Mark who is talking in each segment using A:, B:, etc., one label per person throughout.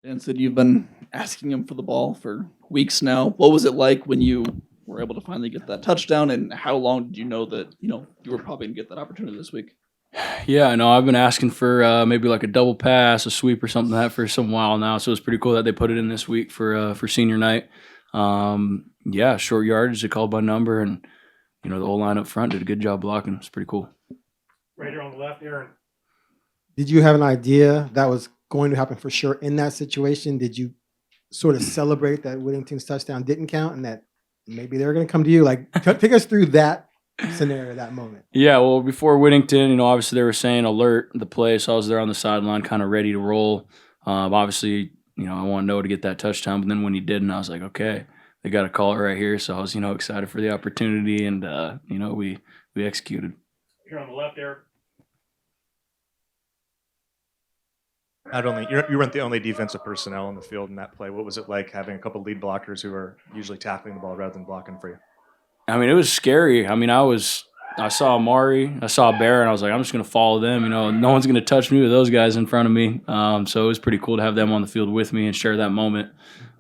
A: And said you've been asking him for the ball for weeks now. What was it like when you were able to finally get that touchdown, and how long did you know that you were probably gonna get that opportunity this week?
B: Yeah, I know. I've been asking for maybe like a double pass, a sweep, or something like that for some while now. So it's pretty cool that they put it in this week for senior night. Yeah, short yardage, they called by number, and the whole line up front did a good job blocking. It's pretty cool.
C: Right here on the left, Aaron.
D: Did you have an idea that was going to happen for sure in that situation? Did you sort of celebrate that Whittington's touchdown didn't count and that maybe they're going to come to you? Like, take us through that scenario, that moment.
B: Yeah, well, before Whittington, obviously they were saying alert the play, so I was there on the sideline, kind of ready to roll. Obviously, I want Noah to get that touchdown, but then when he didn't, I was like, okay, they got to call it right here. So I was, excited for the opportunity, and we executed.
C: Here on the left, Aaron.
E: Not only you weren't the only defensive personnel on the field in that play. What was it like having a couple lead blockers who are usually tackling the ball rather than blocking for you?
B: I mean, it was scary. I mean, I saw Amari, I saw Bear, and I was like, I'm just going to follow them. No one's going to touch me with those guys in front of me. So it was pretty cool to have them on the field with me and share that moment.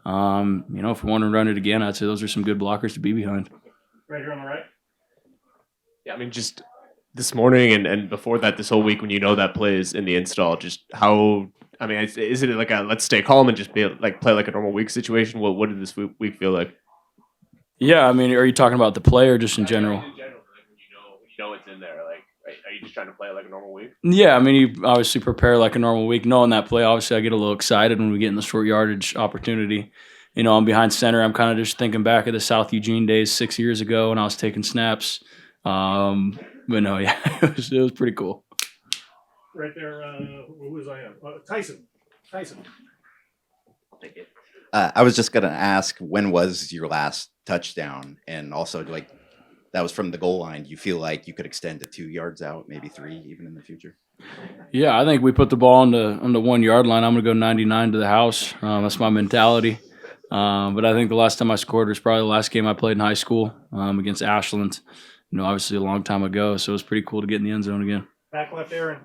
B: If we want to run it again, I'd say those are some good blockers to be behind.
C: Right here on the right.
F: Yeah, I mean, just this morning and before that, this whole week, when that play is in the install, just how, I mean, is it like a let's stay calm and just be like play like a normal week situation? What did this week feel like?
B: Yeah, I mean, are you talking about the play or just in general?
F: In general, like when you know it's in there, like are you just trying to play like a normal week?
B: Yeah, I mean, you obviously prepare like a normal week. Knowing that play, obviously, I get a little excited when we get in the short yardage opportunity. I'm behind center. I'm kind of just thinking back of the South Eugene days 6 years ago when I was taking snaps. But no, yeah, it was pretty cool.
C: Right there, who was I on? Tyson.
F: Thank you.
G: I was just going to ask, when was your last touchdown? And also, like, that was from the goal line. Do you feel like you could extend to 2 yards out, maybe 3 even in the future?
B: Yeah, I think we put the ball on the 1 yard line. I'm going to go 99 to the house. That's my mentality. But I think the last time I scored was probably the last game I played in high school against Ashland. Obviously a long time ago. So it was pretty cool to get in the end zone again.
C: Back left, Aaron.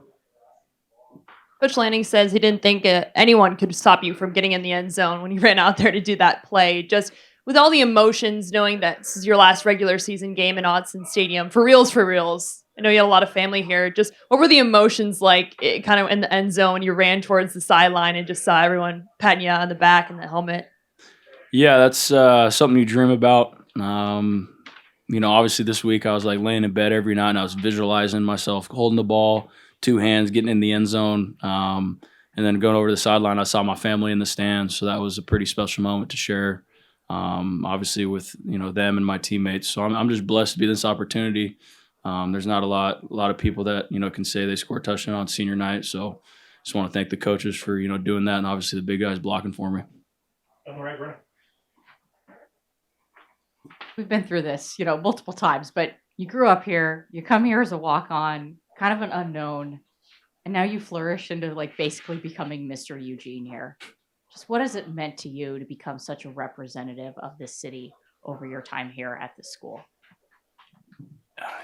H: Coach Lanning says he didn't think anyone could stop you from getting in the end zone when you ran out there to do that play. Just with all the emotions, knowing that this is your last regular season game in Autzen Stadium, for reals. I know you had a lot of family here. Just what were the emotions like kind of in the end zone? You ran towards the sideline and just saw everyone patting you on the back in the helmet.
B: Yeah, that's something you dream about. Obviously this week I was like laying in bed every night and I was visualizing myself holding the ball, 2 hands, getting in the end zone, and then going over to the sideline. I saw my family in the stands, so that was a pretty special moment to share. Obviously with them and my teammates. So I'm just blessed to be this opportunity. There's not a lot of people that can say they score a touchdown on senior night. So just want to thank the coaches for doing that, and obviously the big guys blocking for me.
C: On the right, Brenna.
I: We've been through this, multiple times, but you grew up here, you come here as a walk-on, kind of an unknown, and now you flourish into like basically becoming Mr. Eugene here. Just what has it meant to you to become such a representative of this city over your time here at the school?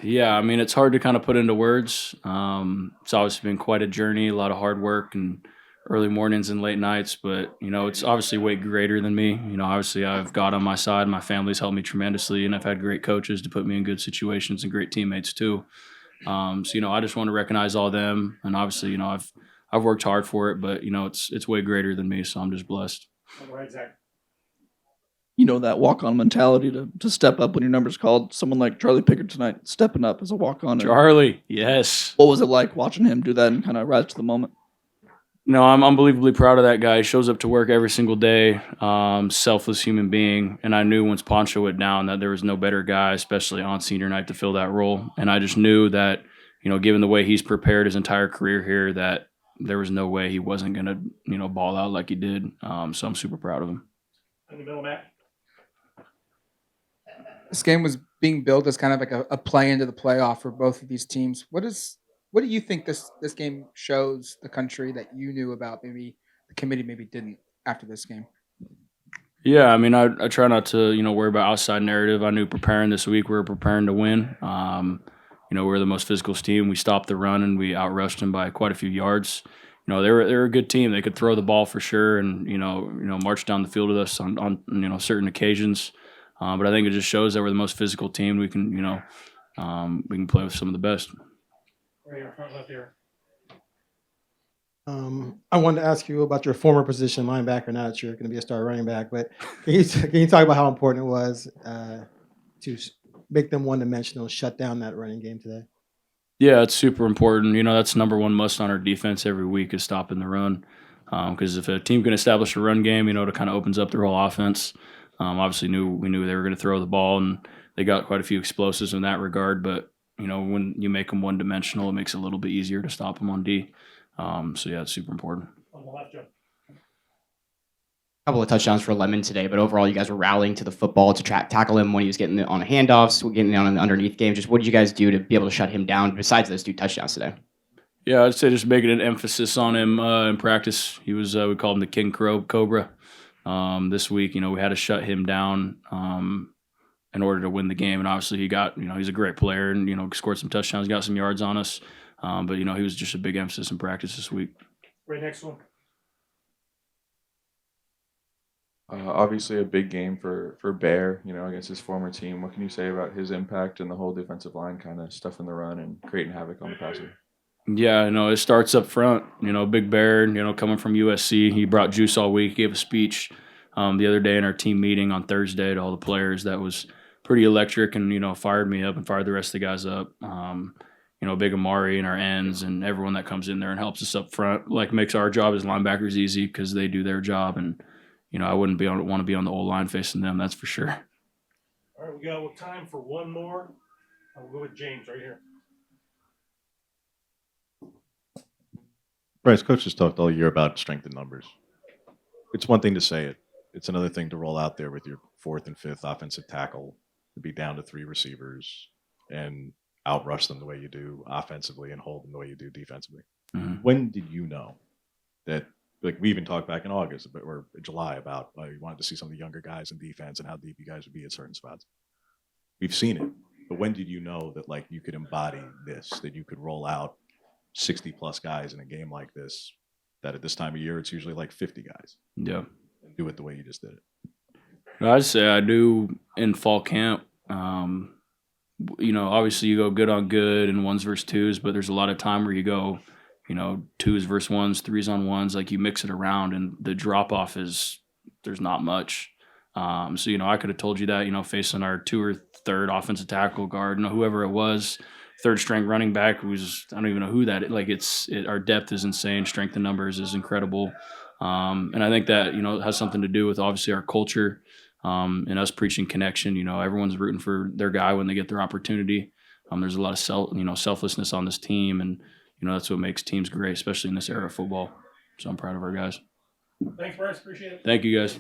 B: Yeah, I mean, it's hard to kind of put into words. It's obviously been quite a journey, a lot of hard work and early mornings and late nights, but it's obviously way greater than me. Obviously I've God on my side. My family's helped me tremendously, and I've had great coaches to put me in good situations and great teammates too. I just want to recognize all of them, and obviously, I've worked hard for it, but it's way greater than me, so I'm just blessed.
C: On the right, Zach.
A: That walk-on mentality to step up when your number's called. Someone like Charlie Pickard tonight, stepping up as a walk-on.
B: Charlie, yes.
A: What was it like watching him do that and kind of rise to the moment?
B: No, I'm unbelievably proud of that guy. He shows up to work every single day, selfless human being. And I knew once Poncho went down that there was no better guy, especially on senior night, to fill that role. And I just knew that, given the way he's prepared his entire career here, that there was no way he wasn't going to, ball out like he did. So I'm super proud of him.
C: In the middle, Matt.
J: This game was being built as kind of like a play into the playoff for both of these teams. What do you think this game shows the country that you knew about, maybe the committee maybe didn't after this game?
B: Yeah, I mean, I try not to, worry about outside narrative. I knew preparing this week, we were preparing to win. We're the most physical team. We stopped the run and we outrushed them by quite a few yards. you know, they're a good team. They could throw the ball for sure, and march down the field with us on certain occasions. But I think it just shows that we're the most physical team. We can we can play with some of the best.
C: Right here, front left here.
D: I wanted to ask you about your former position, linebacker. Now that you're going to be a star running back, but can you talk about how important it was to make them one-dimensional, shut down that running game today?
B: Yeah, it's super important. That's number one must on our defense every week is stopping the run. Because if a team can establish a run game, it kind of opens up their whole offense. Obviously, we knew they were going to throw the ball, and they got quite a few explosives in that regard. But when you make them one-dimensional, it makes it a little bit easier to stop them on D. So yeah, it's super important.
C: On the left, Joe.
K: Couple of touchdowns for Lemon today, but overall, you guys were rallying to the football to tackle him when he was getting on handoffs, getting on the underneath game. Just what did you guys do to be able to shut him down besides those 2 touchdowns today?
B: Yeah, I'd say just making an emphasis on him in practice. He was we called him the King Cobra. This week, we had to shut him down in order to win the game, and obviously he got, he's a great player and scored some touchdowns, got some yards on us. But he was just a big emphasis in practice this week.
C: Right next one.
L: Obviously a big game for Bear, against his former team. What can you say about his impact and the whole defensive line kind of stuffing the run and creating havoc on the passer?
B: Yeah, it starts up front. Big Bear, coming from USC, he brought juice all week. He gave a speech the other day in our team meeting on Thursday to all the players. That was pretty electric and, fired me up and fired the rest of the guys up. Big Amari and our ends and everyone that comes in there and helps us up front, makes our job as linebackers easy because they do their job. And, I wouldn't want to be on the old line facing them, that's for sure.
C: All right, we got time for one more. I'll go with James right here.
M: Bryce, coach has talked all year about strength in numbers. It's one thing to say it. It's another thing to roll out there with your 4th and 5th offensive tackle, to be down to 3 receivers and outrush them the way you do offensively and hold them the way you do defensively.
B: Mm-hmm.
M: When did you know that, we even talked back in August or July about you wanted to see some of the younger guys in defense and how deep you guys would be at certain spots. We've seen it, but when did you know that you could embody this, that you could roll out 60 plus guys in a game like this, that at this time of year, it's usually 50 guys.
B: Yeah.
M: And do it the way you just did it.
B: I'd say I do in fall camp. Obviously you go good on good and 1s versus 2s, but there's a lot of time where you go, 2s versus 1s, 3s on 1s, you mix it around and the drop off there's not much. So, I could have told you that, facing our 2 or 3rd offensive tackle guard, whoever it was, 3rd string running back who's, I don't even know who that is. Our depth is insane. Strength in numbers is incredible. And I think that, has something to do with obviously our culture and us preaching connection. Everyone's rooting for their guy when they get their opportunity. There's a lot of selflessness on this team. And, that's what makes teams great, especially in this era of football. So I'm proud of our guys.
C: Thanks, Bryce. Appreciate it.
B: Thank you, guys.